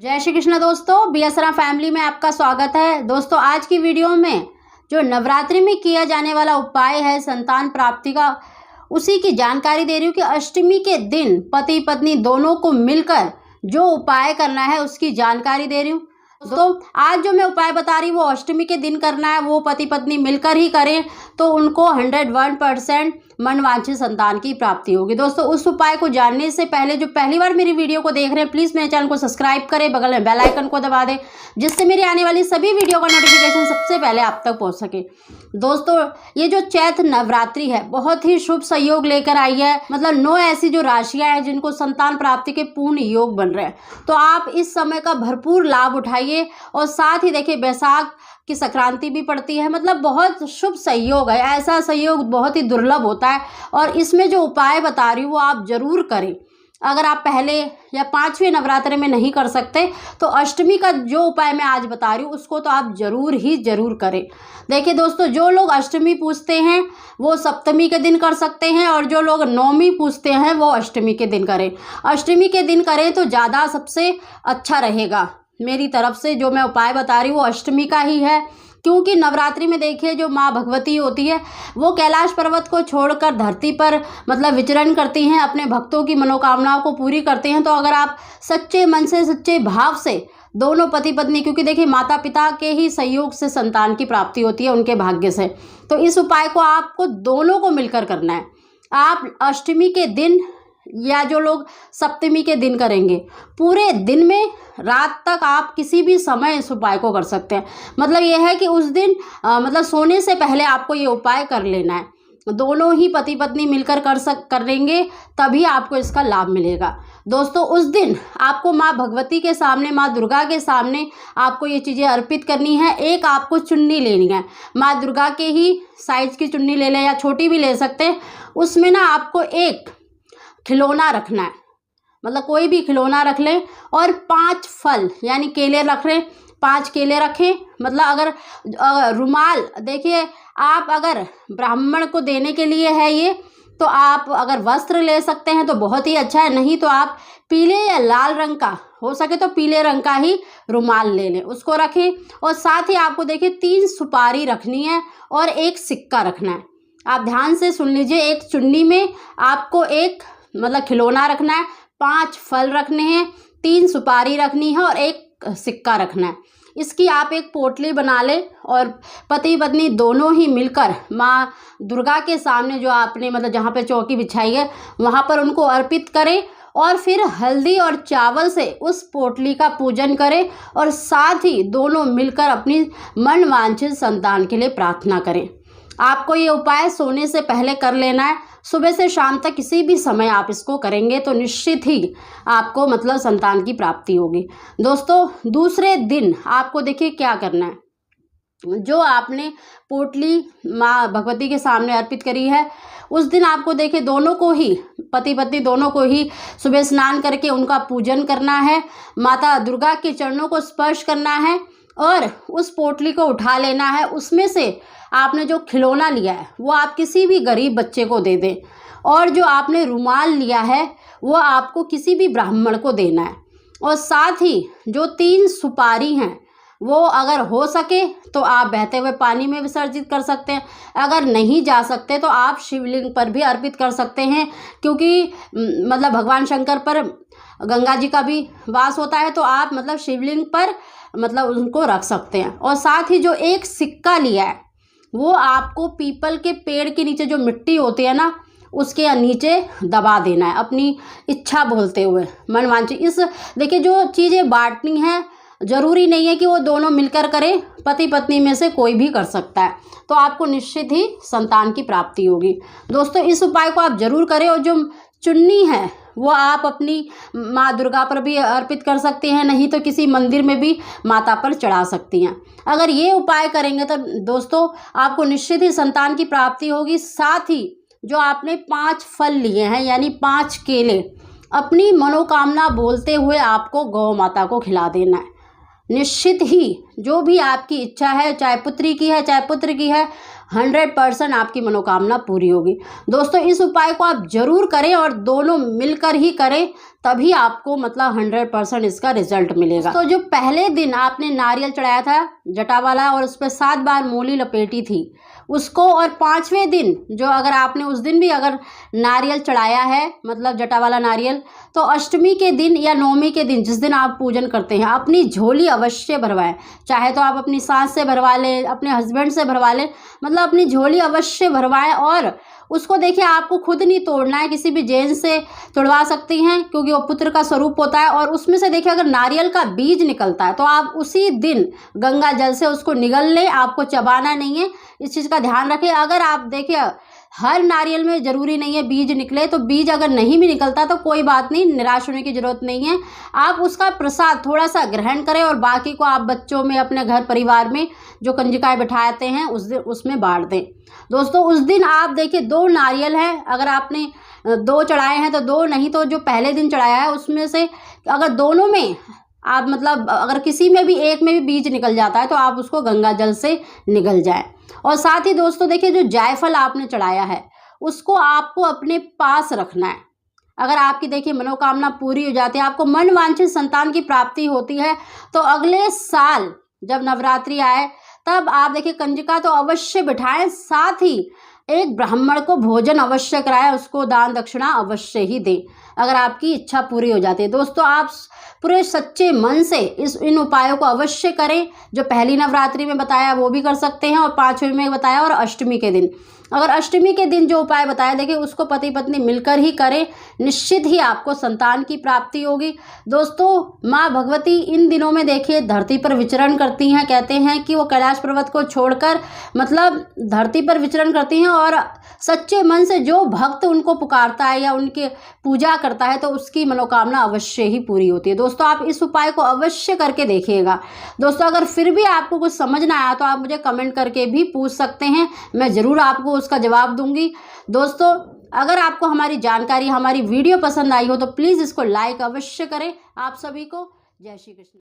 जय श्री कृष्ण दोस्तों, बीएसरा फैमिली में आपका स्वागत है। दोस्तों आज की वीडियो में जो नवरात्रि में किया जाने वाला उपाय है संतान प्राप्ति का, उसी की जानकारी दे रही हूँ कि अष्टमी के दिन पति पत्नी दोनों को मिलकर जो उपाय करना है उसकी जानकारी दे रही हूँ। तो आज जो मैं उपाय बता रही हूँ वो अष्टमी के दिन करना है, वो पति पत्नी मिलकर ही करें तो उनको 101% मनवांछित संतान की प्राप्ति होगी। दोस्तों उस उपाय को जानने से पहले जो पहली बार मेरी वीडियो को देख रहे हैं प्लीज़ मेरे चैनल को सब्सक्राइब करें, बगल में बेल आइकन को दबा दें जिससे मेरी आने वाली सभी वीडियो का नोटिफिकेशन सबसे पहले आप तक पहुंच सके। दोस्तों ये जो चैत्र नवरात्रि है बहुत ही शुभ संयोग लेकर आई है, मतलब 9 ऐसी जो राशियां हैं जिनको संतान प्राप्ति के पूर्ण योग बन रहे हैं। तो आप इस समय का भरपूर लाभ उठाइए और साथ ही देखिए बैसाख की संक्रांति भी पड़ती है, मतलब बहुत शुभ संयोग है। ऐसा संयोग बहुत ही दुर्लभ होता है और इसमें जो उपाय बता रही हूँ वो आप जरूर करें। अगर आप पहले या 5वें नवरात्रि में नहीं कर सकते तो अष्टमी का जो उपाय मैं आज बता रही हूँ उसको तो आप जरूर करें। देखिए दोस्तों, जो लोग अष्टमी पूजते हैं वो सप्तमी के दिन कर सकते हैं और जो लोग नवमी पूजते हैं वो अष्टमी के दिन करें। अष्टमी के दिन करें तो ज़्यादा सबसे अच्छा रहेगा। मेरी तरफ से जो मैं उपाय बता रही हूँ वो अष्टमी का ही है, क्योंकि नवरात्रि में देखिए जो माँ भगवती होती है वो कैलाश पर्वत को छोड़कर धरती पर मतलब विचरण करती हैं, अपने भक्तों की मनोकामनाओं को पूरी करते हैं। तो अगर आप सच्चे मन से सच्चे भाव से दोनों पति पत्नी, क्योंकि देखिए माता पिता के ही सहयोग से संतान की प्राप्ति होती है, उनके भाग्य से, तो इस उपाय को आपको दोनों को मिलकर करना है। आप अष्टमी के दिन या जो लोग सप्तमी के दिन करेंगे पूरे दिन में रात तक आप किसी भी समय इस उपाय को कर सकते हैं। मतलब यह है कि उस दिन मतलब सोने से पहले आपको ये उपाय कर लेना है। दोनों ही पति पत्नी मिलकर करेंगे तभी आपको इसका लाभ मिलेगा। दोस्तों उस दिन आपको माँ भगवती के सामने, माँ दुर्गा के सामने आपको ये चीज़ें अर्पित करनी है। एक आपको चुन्नी लेनी है, माँ दुर्गा के ही साइज की चुन्नी ले लें या छोटी भी ले सकते हैं। उसमें ना आपको एक खिलौना रखना है, मतलब कोई भी खिलौना रख लें और 5 फल यानी केले रख लें, 5 केले रखें। मतलब अगर रुमाल, देखिए आप अगर ब्राह्मण को देने के लिए है ये तो आप अगर वस्त्र ले सकते हैं तो बहुत ही अच्छा है, नहीं तो आप पीले या लाल रंग का, हो सके तो पीले रंग का ही रुमाल ले लें, उसको रखें। और साथ ही आपको देखिए 3 सुपारी रखनी है और एक सिक्का रखना है। आप ध्यान से सुन लीजिए, एक चुन्नी में आपको एक मतलब खिलौना रखना है, 5 फल रखने हैं, 3 सुपारी रखनी है और एक सिक्का रखना है। इसकी आप एक पोटली बना लें और पति पत्नी दोनों ही मिलकर माँ दुर्गा के सामने जो आपने मतलब जहाँ पे चौकी बिछाई है वहाँ पर उनको अर्पित करें और फिर हल्दी और चावल से उस पोटली का पूजन करें और साथ ही दोनों मिलकर अपनी मनवांछित संतान के लिए प्रार्थना करें। आपको ये उपाय सोने से पहले कर लेना है। सुबह से शाम तक किसी भी समय आप इसको करेंगे तो निश्चित ही आपको मतलब संतान की प्राप्ति होगी। दोस्तों दूसरे दिन आपको देखिए क्या करना है, जो आपने पोटली माँ भगवती के सामने अर्पित करी है उस दिन आपको देखिए दोनों को ही, पति पत्नी दोनों को ही सुबह स्नान करके उनका पूजन करना है, माता दुर्गा के चरणों को स्पर्श करना है और उस पोटली को उठा लेना है। उसमें से आपने जो खिलौना लिया है वो आप किसी भी गरीब बच्चे को दे दें और जो आपने रुमाल लिया है वो आपको किसी भी ब्राह्मण को देना है। और साथ ही जो 3 सुपारी हैं वो अगर हो सके तो आप बहते हुए पानी में विसर्जित कर सकते हैं, अगर नहीं जा सकते तो आप शिवलिंग पर भी अर्पित कर सकते हैं, क्योंकि मतलब भगवान शंकर पर गंगा जी का भी वास होता है तो आप मतलब शिवलिंग पर मतलब उनको रख सकते हैं। और साथ ही जो एक सिक्का लिया है वो आपको पीपल के पेड़ के नीचे जो मिट्टी होती है ना उसके नीचे दबा देना है, अपनी इच्छा बोलते हुए मनवांछित। इस देखिए जो चीज़ें बांटनी है जरूरी नहीं है कि वो दोनों मिलकर करें, पति पत्नी में से कोई भी कर सकता है, तो आपको निश्चित ही संतान की प्राप्ति होगी। दोस्तों इस उपाय को आप जरूर करें और जो चुन्नी है वो आप अपनी माँ दुर्गा पर भी अर्पित कर सकते हैं, नहीं तो किसी मंदिर में भी माता पर चढ़ा सकती हैं। अगर ये उपाय करेंगे तो दोस्तों आपको निश्चित ही संतान की प्राप्ति होगी। साथ ही जो आपने 5 फल लिए हैं यानी 5 केले, अपनी मनोकामना बोलते हुए आपको गौ माता को खिला देना है। निश्चित ही जो भी आपकी इच्छा है, चाहे पुत्री की है चाहे पुत्र की है, 100% आपकी मनोकामना पूरी होगी। दोस्तों इस उपाय को आप जरूर करें और दोनों मिलकर ही करें, तभी आपको मतलब 100% इसका रिजल्ट मिलेगा। तो जो पहले दिन आपने नारियल चढ़ाया था जटा वाला और उस पर 7 बार मूली लपेटी थी उसको, और 5वें दिन जो अगर आपने उस दिन भी अगर नारियल चढ़ाया है मतलब जटा वाला नारियल, तो अष्टमी के दिन या नवमी के दिन जिस दिन आप पूजन करते हैं अपनी झोली अवश्य भरवाएं। चाहे तो आप अपनी सास से भरवा लें, अपने हस्बैंड से भरवा लें, मतलब अपनी झोली अवश्य भरवाएं। और उसको देखिए आपको खुद नहीं तोड़ना है, किसी भी जेंट्स से तोड़वा सकती हैं क्योंकि वो पुत्र का स्वरूप होता है। और उसमें से देखिए अगर नारियल का बीज निकलता है तो आप उसी दिन गंगा जल से उसको निगल लें, आपको चबाना नहीं है, इस चीज़ का ध्यान रखें। अगर आप देखिए हर नारियल में ज़रूरी नहीं है बीज निकले, तो बीज अगर नहीं भी निकलता तो कोई बात नहीं, निराश होने की ज़रूरत नहीं है। आप उसका प्रसाद थोड़ा सा ग्रहण करें और बाकी को आप बच्चों में, अपने घर परिवार में जो कंजिकाएं बिठाते हैं उस दिन उसमें बांट दें। दोस्तों उस दिन आप देखिए 2 नारियल है, अगर आपने 2 चढ़ाए हैं तो 2, नहीं तो जो पहले दिन चढ़ाया है उसमें से अगर दोनों में आप मतलब अगर किसी में भी एक में भी बीज निकल जाता है तो आप उसको गंगा जल से निगल जाए। और साथ ही दोस्तों देखिए जो जायफल आपने चढ़ाया है उसको आपको अपने पास रखना है। अगर आपकी देखिए मनोकामना पूरी हो जाती है, आपको मन वांछित संतान की प्राप्ति होती है, तो अगले साल जब नवरात्रि आए तब आप देखिए कंजिका तो अवश्य बिठाएं, साथ ही एक ब्राह्मण को भोजन अवश्य कराएं, उसको दान दक्षिणा अवश्य ही दें अगर आपकी इच्छा पूरी हो जाती है। दोस्तों आप पूरे सच्चे मन से इन उपायों को अवश्य करें। जो पहली नवरात्रि में बताया वो भी कर सकते हैं और 5वें में बताया, और अष्टमी के दिन, अगर अष्टमी के दिन जो उपाय बताया देखिए उसको पति पत्नी मिलकर ही करें, निश्चित ही आपको संतान की प्राप्ति होगी। दोस्तों माँ भगवती इन दिनों में देखिए धरती पर विचरण करती हैं, कहते हैं कि वो कैलाश पर्वत को छोड़कर मतलब धरती पर विचरण करती हैं, और सच्चे मन से जो भक्त उनको पुकारता है या उनके पूजा करता है तो उसकी मनोकामना अवश्य ही पूरी होती है। दोस्तों आप इस उपाय को अवश्य करके देखिएगा। दोस्तों अगर फिर भी आपको कुछ समझ ना आया तो आप मुझे कमेंट करके भी पूछ सकते हैं, मैं ज़रूर आपको उसका जवाब दूंगी। दोस्तों अगर आपको हमारी जानकारी, हमारी वीडियो पसंद आई हो तो प्लीज़ इसको लाइक अवश्य करें। आप सभी को जय श्री कृष्ण।